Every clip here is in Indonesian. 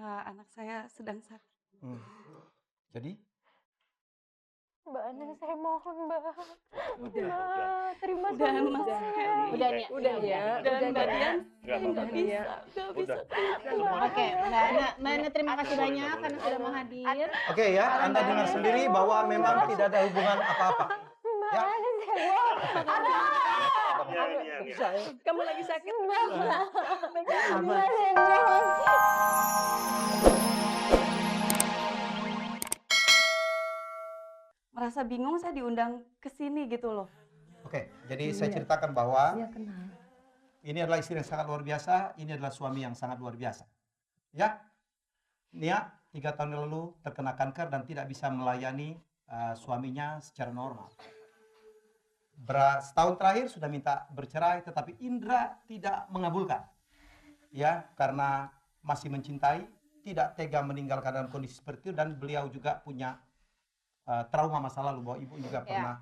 anak saya sedang sakit. Jadi? Mbak Ana, saya mohon Mbak. Udah. Terima Udah, kasih. Mas. Udah ya. Dan Mbak Dian, saya Nggak nggak bisa. Oke, Mbak Ana terima kasih banyak karena sudah mau hadir. Oke ya, Anda dengar sendiri bahwa memang tidak ada hubungan apa-apa. Ya. Kamu lagi sakit? Merasa bingung saya diundang ke sini gitu loh. Oke, jadi saya ceritakan bahwa ini adalah istri yang sangat luar biasa, ini adalah suami yang sangat luar biasa. Ya, Nia 3 tahun yang lalu terkena kanker dan tidak bisa melayani suaminya secara normal. Setahun terakhir sudah minta bercerai, tetapi Indra tidak mengabulkan. Ya, karena masih mencintai, tidak tega meninggalkan dalam kondisi seperti itu, dan beliau juga punya trauma masa lalu bahwa ibu juga pernah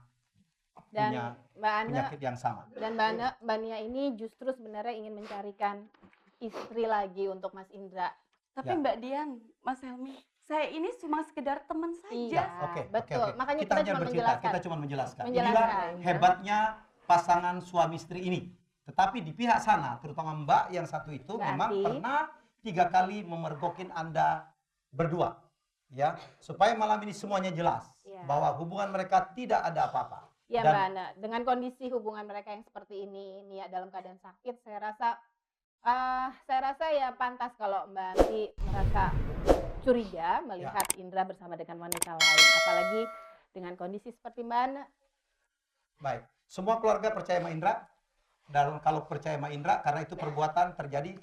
punya penyakit yang sama. Dan Mbak Nia ini justru sebenarnya ingin mencarikan istri lagi untuk Mas Indra. Tapi Mbak Dian, Mas Helmi, saya ini cuma sekedar teman saja. Iya, Oke. betul. Makanya kita hanya cuma bercerita, menjelaskan. kita cuma menjelaskan. Menjelaskan. Inilah hebatnya pasangan suami istri ini. Tetapi di pihak sana, terutama Mbak yang satu itu, memang pernah 3 kali memergokin Anda berdua. Ya, supaya malam ini semuanya jelas bahwa hubungan mereka tidak ada apa-apa. Ya Mbak Ana, dengan kondisi hubungan mereka yang seperti ini, Nia dalam keadaan sakit, saya rasa ya pantas kalau Mbak Anti merasa curiga melihat Indra bersama dengan wanita lain, apalagi dengan kondisi seperti Mbak Ana. Baik, semua keluarga percaya sama Indra, dan kalau percaya sama Indra, karena itu perbuatan terjadi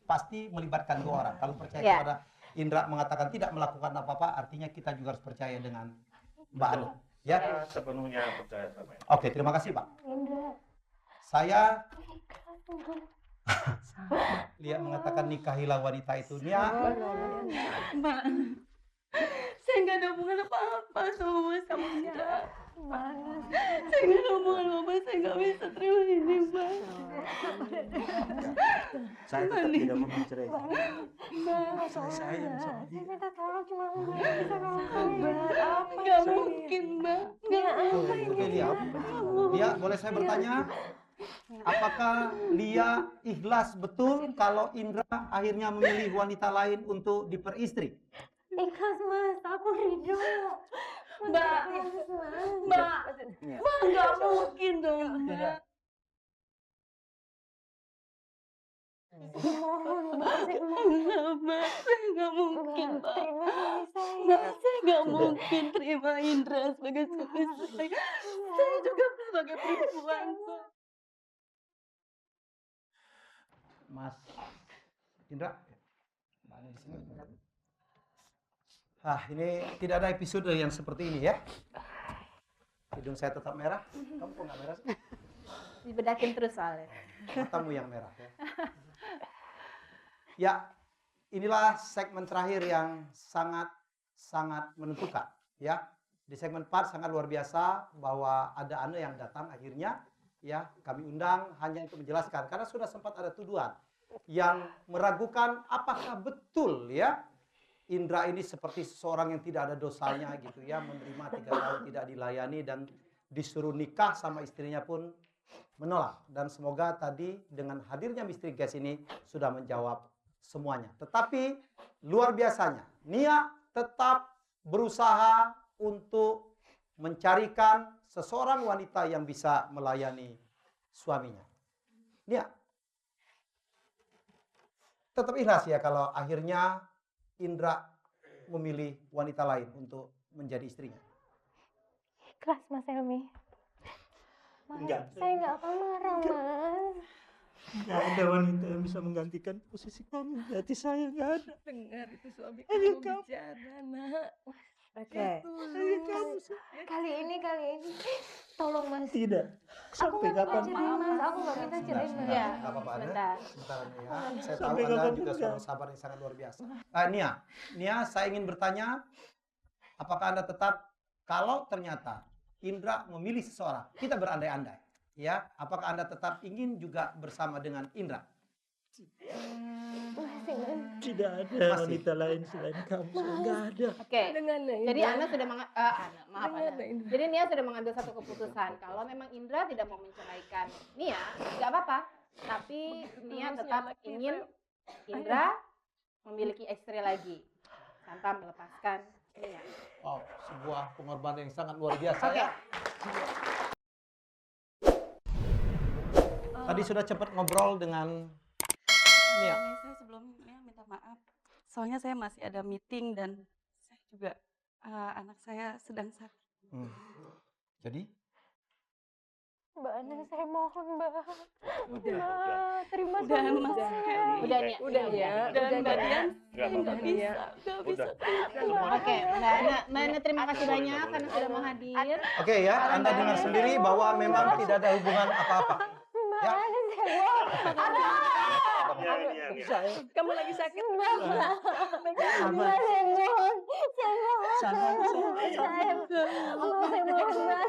pasti melibatkan 2 orang. Kalau percaya kepada Indra mengatakan tidak melakukan apa-apa, artinya kita juga harus percaya dengan Mbak Ani. Ya, sepenuhnya percaya sama Indra. Oke, terima kasih Pak. Saya lihat mengatakan nikahilah wanita itu. Nia, Mbak, saya nggak ada hubungan apa-apa sama Mas Indra. Saya nggak ada hubungan apa-apa, saya nggak bisa terima ini, Mbak. Saya tetap tidak mau mencerai. Mbak, Saya sayang sama dia. Minta tolong cuma bisa nolong. nggak mungkin, Mbak. Oke, Lia, boleh saya bertanya? Apakah Lia ikhlas betul kalau Indra akhirnya memilih wanita lain untuk diperistri? Ikhlas Mas, aku ridho. Mbak, nggak mungkin dong, Mbak. Mbak, saya nggak mungkin, Mbak. Saya nggak mungkin terima Indra sebagai suami saya. Saya juga sebagai perempuan, Mbak. Mas Indra, mana di sini? Ini tidak ada episode yang seperti ini ya. Hidung saya tetap merah. Kamu kok nggak merah sih? Dibedakin terus soalnya. Matamu yang merah ya. Ya, inilah segmen terakhir yang sangat menentukan ya. Di segmen 4 sangat luar biasa bahwa ada Anda yang datang akhirnya ya, kami undang hanya untuk menjelaskan karena sudah sempat ada tuduhan yang meragukan apakah betul ya Indra ini seperti seseorang yang tidak ada dosanya gitu ya, menerima 3 tahun tidak dilayani dan disuruh nikah sama istrinya pun menolak. Dan semoga tadi dengan hadirnya misteri guest ini sudah menjawab semuanya. Tetapi luar biasanya, Nia tetap berusaha untuk mencarikan seseorang wanita yang bisa melayani suaminya. Nia tetap ikhlas ya kalau akhirnya Indra memilih wanita lain untuk menjadi istrinya. Ikhlas Mas Helmi. Enggak. Saya nggak akan marah Mas. Nggak ada wanita yang bisa menggantikan posisi kamu. Hati saya nggak ada. Dengar itu suami Ayo, kamu kamu. bicara, Nak. Oke. Kali ini tolong Mas. Tidak. Aku Sampai nggak minta kapan? cerai Mas. Aku nggak minta cerai Mas. Sebentar, nggak apa-apa, Anda. Sebentar. Sebentar Nia. Saya tahu Sampai Anda kapan juga enggak? seorang sabar yang sangat luar biasa. Nia, saya ingin bertanya, apakah Anda tetap kalau ternyata Indra memilih seseorang, kita berandai-andai, ya, apakah Anda tetap ingin juga bersama dengan Indra? Tidak ada Masih. wanita lain selain kamu. Enggak ada. Oke. Dengan Jadi Ana sudah maaf Dengan Ana. Indra. Jadi Nia sudah mengambil satu keputusan. Kalau memang Indra tidak mau menceraikan Nia, nggak apa-apa. Tapi Nia tetap ingin Indra memiliki istri lagi tanpa melepaskan Nia. Wow, sebuah pengorbanan yang sangat luar biasa Oke. ya. Tadi sudah cepat ngobrol dengan Nia. Saya sebelumnya minta maaf. Soalnya saya masih ada meeting dan saya juga anak saya sedang sakit. Jadi Mbak Ana, saya mohon Mbak. Udah. Mbak, terima Udah, kasih. Mas. Udah Nia. Udah ya. Dan Udah, Mbak Nia. Dian, Nggak saya nggak apa-apa. bisa. Nggak bisa. Oke, Mbak Ana terima kasih banyak karena sudah mau hadir. oke ya, Anda dengar sendiri bahwa memang tidak ada hubungan apa-apa. Mbak Ya. Ana, saya mohon. Kamu lagi sakit? Mbak, Mbak, saya mohon. Saya mohon. Sabar, Saya mohon, Mbak.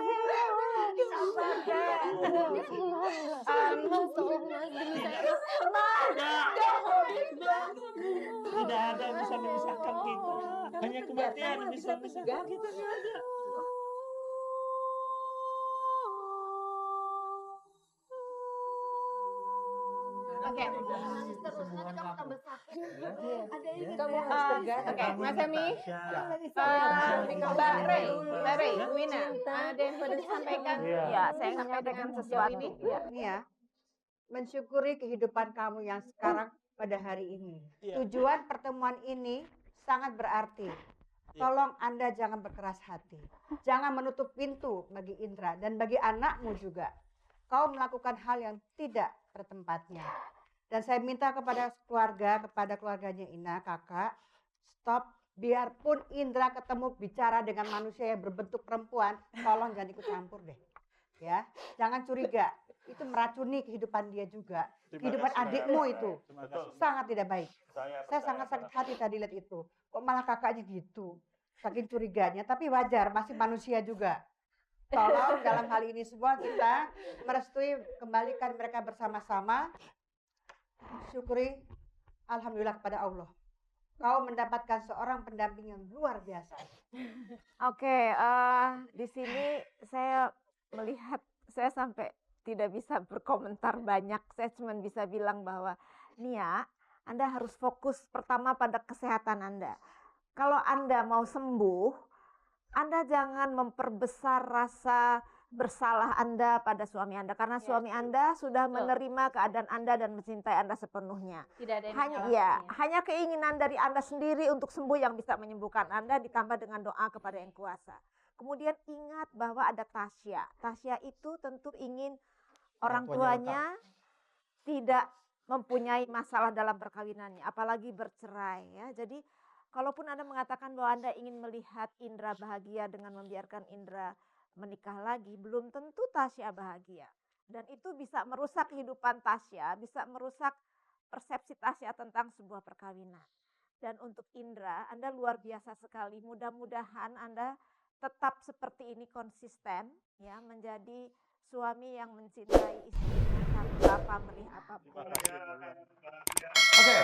Tidak ada yang bisa memisahkan kita. Hanya kematian yang bisa memisahkan kita. Oke. Kamu harus tegas. Oke, Mas Emi. Mbak Mbak Rey, Bu Wina, ada yang perlu disampaikan? Ya, saya Sampai menyampaikan dengan sesuatu. sejauh ini. Ya, mensyukuri kehidupan kamu yang sekarang pada hari ini. Iya. Tujuan pertemuan ini sangat berarti. Tolong Anda jangan berkeras hati. Jangan menutup pintu bagi Indra dan bagi anakmu juga. Kau melakukan hal yang tidak bertempatnya. Dan saya minta kepada keluarga, kepada keluarganya Ina, kakak, stop. Biarpun Indra ketemu bicara dengan manusia yang berbentuk perempuan, tolong jangan ikut campur deh. Ya, jangan curiga. Itu meracuni kehidupan dia juga. Kehidupan adikmu itu sangat tidak baik. Saya sangat sakit hati tadi lihat itu. Kok malah kakaknya gitu. Saking curiganya, tapi wajar, masih manusia juga. Tolong dalam hal ini semua kita merestui, kembalikan mereka bersama-sama. Syukuri, alhamdulillah kepada Allah. Kau mendapatkan seorang pendamping yang luar biasa. Oke, di sini saya melihat, saya sampai tidak bisa berkomentar banyak. Saya cuma bisa bilang bahwa Nia, Anda harus fokus pertama pada kesehatan Anda. Kalau Anda mau sembuh, Anda jangan memperbesar rasa bersalah Anda pada suami Anda. Karena suami Anda sudah menerima keadaan Anda dan mencintai Anda sepenuhnya. Tidak ada yang Hanya keinginan dari Anda sendiri untuk sembuh yang bisa menyembuhkan Anda, ditambah dengan doa kepada Yang Kuasa. Kemudian ingat bahwa ada Tasya. Tasya itu tentu ingin orang tuanya tidak mempunyai masalah dalam perkawinannya, apalagi bercerai ya. Jadi kalaupun Anda mengatakan bahwa Anda ingin melihat Indra bahagia dengan membiarkan Indra menikah lagi, belum tentu Tasya bahagia. Dan itu bisa merusak kehidupan Tasya, bisa merusak persepsi Tasya tentang sebuah perkawinan. Dan untuk Indra, Anda luar biasa sekali. Mudah-mudahan Anda tetap seperti ini konsisten ya, menjadi suami yang mencintai istrinya tanpa pamrih apapun. Oke.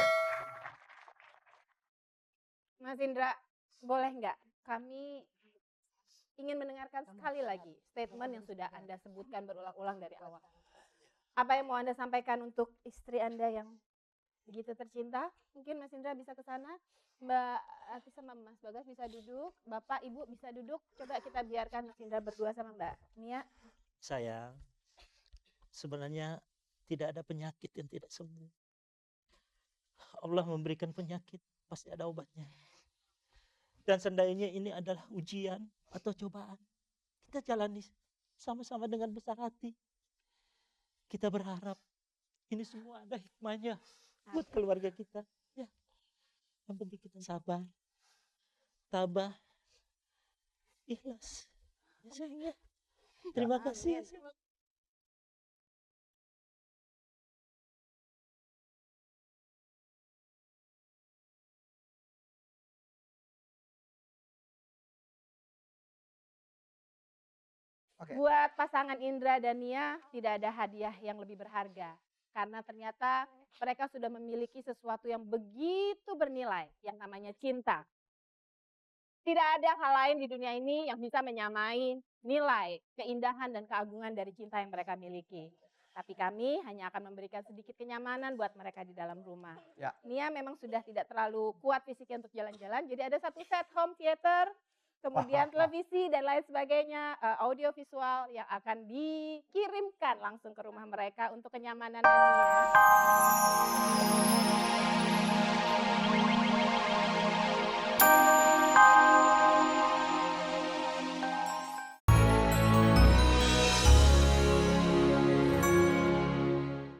Mas Indra, boleh nggak kami ingin mendengarkan sekali lagi statement yang sudah Anda sebutkan berulang-ulang dari awal. Apa yang mau Anda sampaikan untuk istri Anda yang begitu tercinta? Mungkin Mas Indra bisa ke sana, Mbak Ati sama Mas Bagas bisa duduk, Bapak, Ibu bisa duduk. Coba kita biarkan Mas Indra berdua sama Mbak Nia. Sayang, sebenarnya tidak ada penyakit yang tidak sembuh. Allah memberikan penyakit, pasti ada obatnya. Dan seandainya ini adalah ujian atau cobaan, kita jalani sama-sama dengan besar hati. Kita berharap ini semua ada hikmahnya buat keluarga kita. Ya, yang penting kita sabar, tabah, ikhlas. Ya, sayangnya. Terima kasih. Oke. Buat pasangan Indra dan Nia tidak ada hadiah yang lebih berharga Karena ternyata mereka sudah memiliki sesuatu yang begitu bernilai, yang namanya cinta. Tidak ada hal lain di dunia ini yang bisa menyamai nilai, keindahan, dan keagungan dari cinta yang mereka miliki. Tapi kami hanya akan memberikan sedikit kenyamanan buat mereka di dalam rumah. Ya. Nia memang sudah tidak terlalu kuat fisiknya untuk jalan-jalan, jadi ada satu set home theater, kemudian televisi dan lain sebagainya, audio visual yang akan dikirimkan langsung ke rumah mereka untuk kenyamanan Nia.